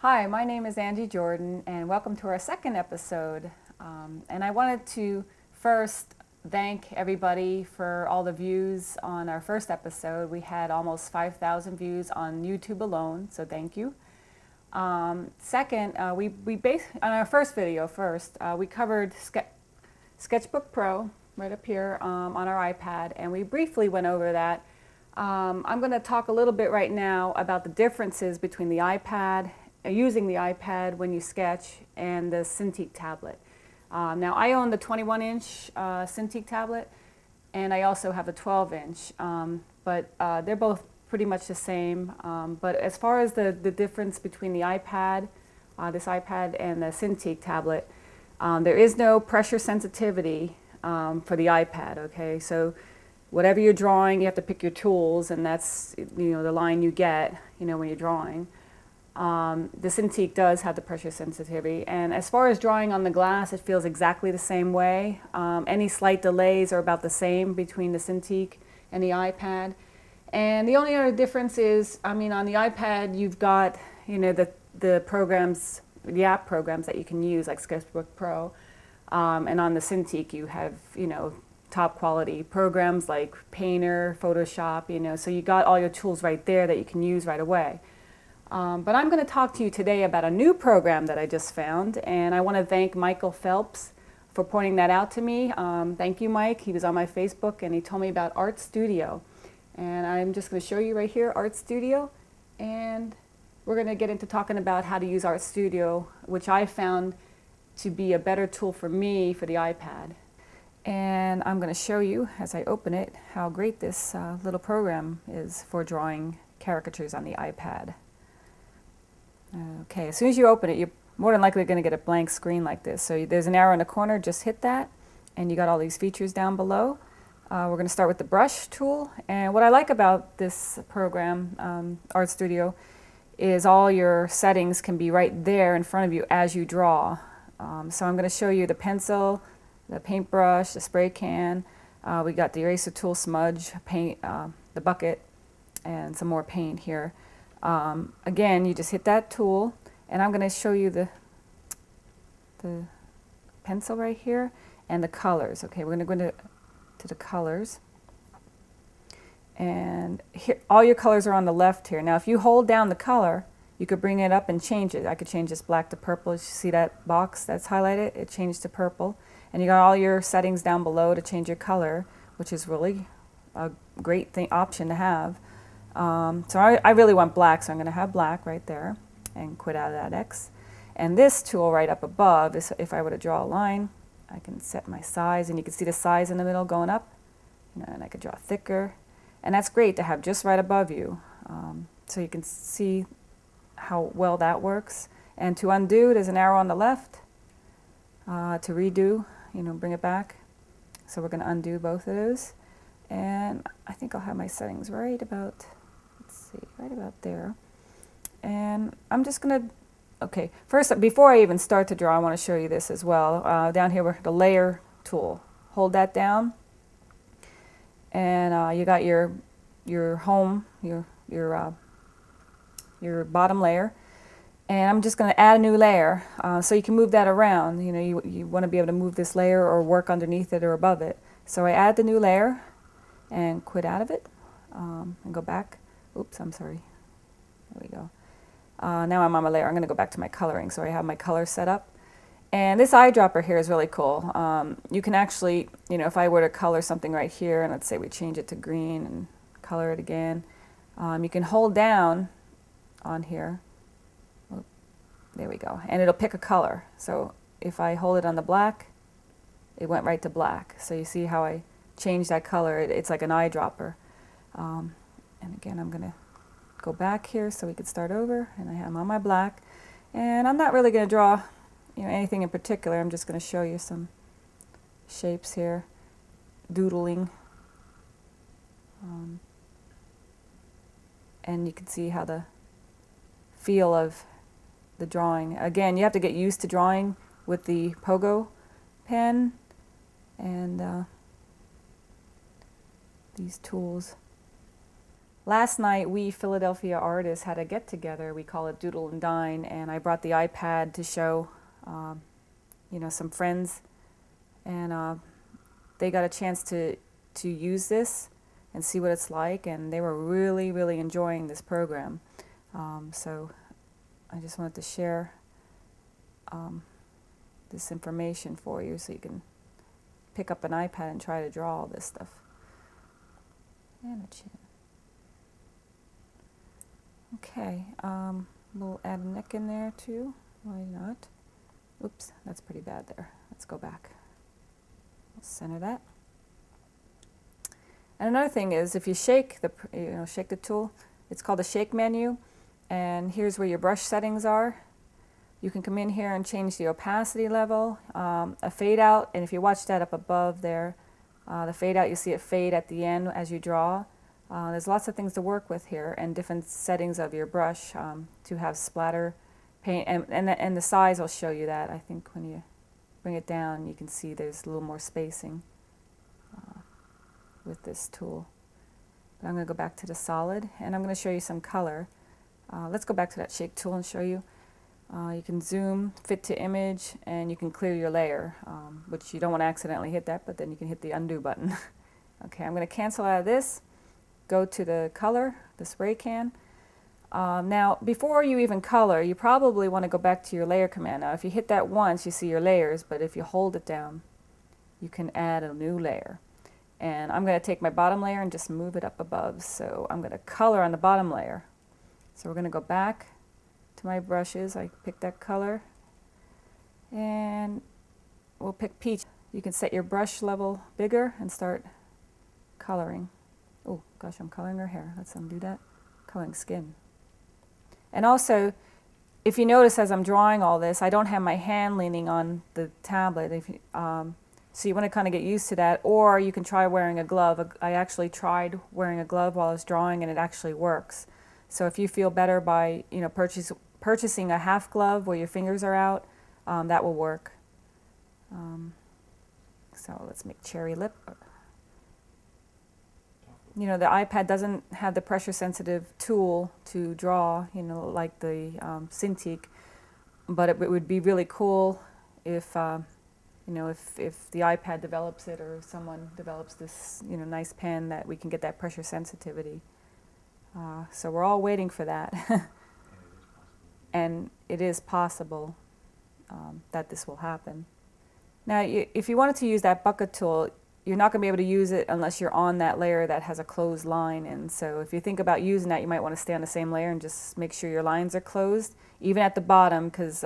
Hi, my name is Angie Jordan, and welcome to our second episode. And I wanted to first thank everybody for all the views on our first episode. We had almost 5,000 views on YouTube alone, so thank you. Second, on our first video we covered Sketchbook Pro right up here on our iPad, and we briefly went over that. I'm going to talk a little bit right now about the differences between the iPad, using the iPad when you sketch, and the Cintiq tablet. Now I own the 21-inch Cintiq tablet, and I also have a 12-inch, but they're both pretty much the same. But as far as the difference between the iPad, this iPad, and the Cintiq tablet, there is no pressure sensitivity for the iPad. Okay, so whatever you're drawing, you have to pick your tools, and that's the line you get when you're drawing. The Cintiq does have the pressure sensitivity, and as far as drawing on the glass, it feels exactly the same way. Any slight delays are about the same between the Cintiq and the iPad. And the only other difference is, on the iPad you've got the programs, the app programs that you can use, like Sketchbook Pro, and on the Cintiq you have top quality programs like Painter, Photoshop, so you got all your tools right there that you can use right away. But I'm going to talk to you today about a new program that I just found, and I want to thank Michael Phelps for pointing that out to me. Thank you, Mike. He was on my Facebook, and he told me about Art Studio. And I'm just going to show you right here, Art Studio, and we're going to get into talking about how to use Art Studio, which I found to be a better tool for me for the iPad. And I'm going to show you, as I open it, how great this little program is for drawing caricatures on the iPad. Okay, as soon as you open it, you're more than likely going to get a blank screen like this. So there's an arrow in the corner, just hit that, and you got all these features down below. We're going to start with the brush tool, and what I like about this program, Art Studio, is all your settings can be right there in front of you as you draw. So I'm going to show you the pencil, the paintbrush, the spray can, we got the eraser tool, smudge, paint, the bucket, and some more paint here. Again, you just hit that tool, and I'm going to show you the pencil right here and the colors. Okay, we're going to go into the colors, and here all your colors are on the left here. Now if you hold down the color, you could bring it up and change it. I could change this black to purple. You see that box that's highlighted? It changed to purple, and you got all your settings down below to change your color, which is really a great option to have. So I really want black, so I'm going to have black right there and quit out of that X. And this tool right up above is, if I were to draw a line, I can set my size, and you can see the size in the middle going up, and I could draw thicker, and that's great to have just right above you, so you can see how well that works. And to undo, there's an arrow on the left. To redo, bring it back. So we're going to undo both of those, and I think I'll have my settings right about, right about there. And I'm just going to, okay, first, before I even start to draw, I want to show you this as well. Down here, the layer tool. Hold that down, and you got your home, your bottom layer. And I'm just going to add a new layer, so you can move that around. You want to be able to move this layer or work underneath it or above it. So I add the new layer and quit out of it, and go back. Oops, I'm sorry. There we go. Now I'm on my layer. I'm going to go back to my coloring. So I have my color set up. And this eyedropper here is really cool. You can actually, if I were to color something right here, and let's say we change it to green and color it again, you can hold down on here. Oh, there we go. And it'll pick a color. So if I hold it on the black, it went right to black. So you see how I changed that color. It's like an eyedropper. And again, I'm going to go back here so we could start over, and I'm on my black, and I'm not really going to draw anything in particular. I'm just going to show you some shapes here, doodling, and you can see how the feel of the drawing. Again, you have to get used to drawing with the Pogo pen and these tools. Last night, we Philadelphia artists had a get-together. We call it Doodle and Dine, and I brought the iPad to show, you know, some friends, and they got a chance to use this and see what it's like, and they were really, really enjoying this program. So I just wanted to share this information for you so you can pick up an iPad and try to draw all this stuff. And a chin. Okay, we'll add a neck in there too. Why not? Oops, that's pretty bad there. Let's go back. We'll center that. And another thing is, if you shake the tool, it's called the shake menu, and here's where your brush settings are. You can come in here and change the opacity level, a fade out, and if you watch that up above there, the fade out, you see it fade at the end as you draw. There's lots of things to work with here, and different settings of your brush to have splatter paint, and the size will show you that. I think when you bring it down, you can see there's a little more spacing with this tool. But I'm going to go back to the solid, and I'm going to show you some color. Let's go back to that shake tool and show you. You can zoom, fit to image, and you can clear your layer, which you don't want to accidentally hit that, but then you can hit the undo button. Okay, I'm going to cancel out of this, go to the color, the spray can. Now, before you even color, you probably want to go back to your layer command. Now, if you hit that once, you see your layers, but if you hold it down, you can add a new layer. And I'm going to take my bottom layer and just move it up above. So I'm going to color on the bottom layer. So we're going to go back to my brushes. I pick that color, and we'll pick peach. You can set your brush level bigger and start coloring. Oh gosh, I'm coloring her hair. Let's undo that. Coloring skin. And also, if you notice as I'm drawing all this, I don't have my hand leaning on the tablet. So you want to kind of get used to that, or you can try wearing a glove. I actually tried wearing a glove while I was drawing, and it actually works. So if you feel better by purchasing a half glove where your fingers are out, that will work. So let's make cherry lip. You know, the iPad doesn't have the pressure-sensitive tool to draw, you know, like the Cintiq, but it would be really cool if you know, if the iPad develops it, or someone develops this, you know, nice pen that we can get that pressure sensitivity. So we're all waiting for that. And it is possible that this will happen. Now, if you wanted to use that bucket tool, you're not going to be able to use it unless you're on that layer that has a closed line. And so if you think about using that, you might want to stay on the same layer and just make sure your lines are closed, even at the bottom, because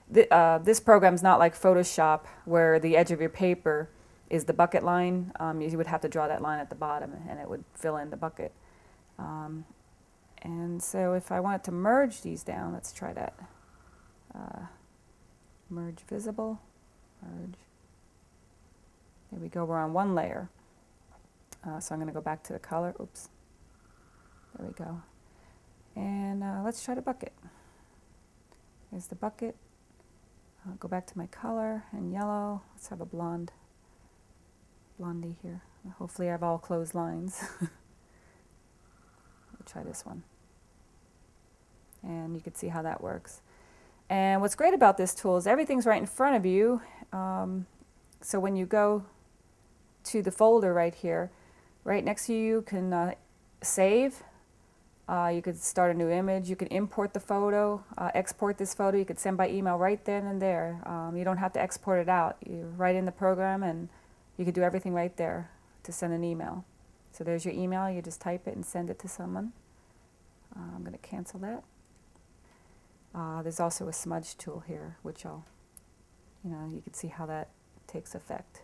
this program's not like Photoshop where the edge of your paper is the bucket line. You would have to draw that line at the bottom, and it would fill in the bucket. And so if I wanted to merge these down, let's try that. Merge visible, merge. There we go, we're on one layer. So I'm going to go back to the color. Oops. There we go. And let's try the bucket. Here's the bucket. I'll go back to my color and yellow. Let's have a blondie here. Hopefully I have all closed lines. We'll try this one. And you can see how that works. And what's great about this tool is everything's right in front of you. So when you go to the folder right here, right next to you can save. You could start a new image. You can import the photo, export this photo. You could send by email right then and there. You don't have to export it out. You're right in the program, and you could do everything right there to send an email. So there's your email. You just type it and send it to someone. I'm going to cancel that. There's also a smudge tool here, which you can see how that takes effect.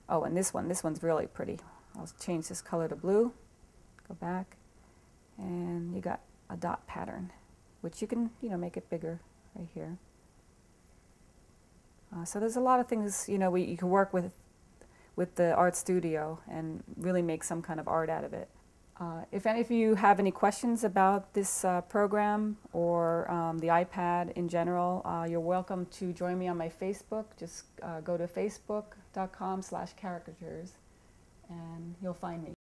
Oh, and this one's really pretty. I'll change this color to blue. Go back, and you got a dot pattern, which you can, make it bigger right here. So there's a lot of things, you can work with the art studio and really make some kind of art out of it. If any of you have any questions about this program or the iPad in general, you're welcome to join me on my Facebook. Just go to facebook.com/caricatures and you'll find me.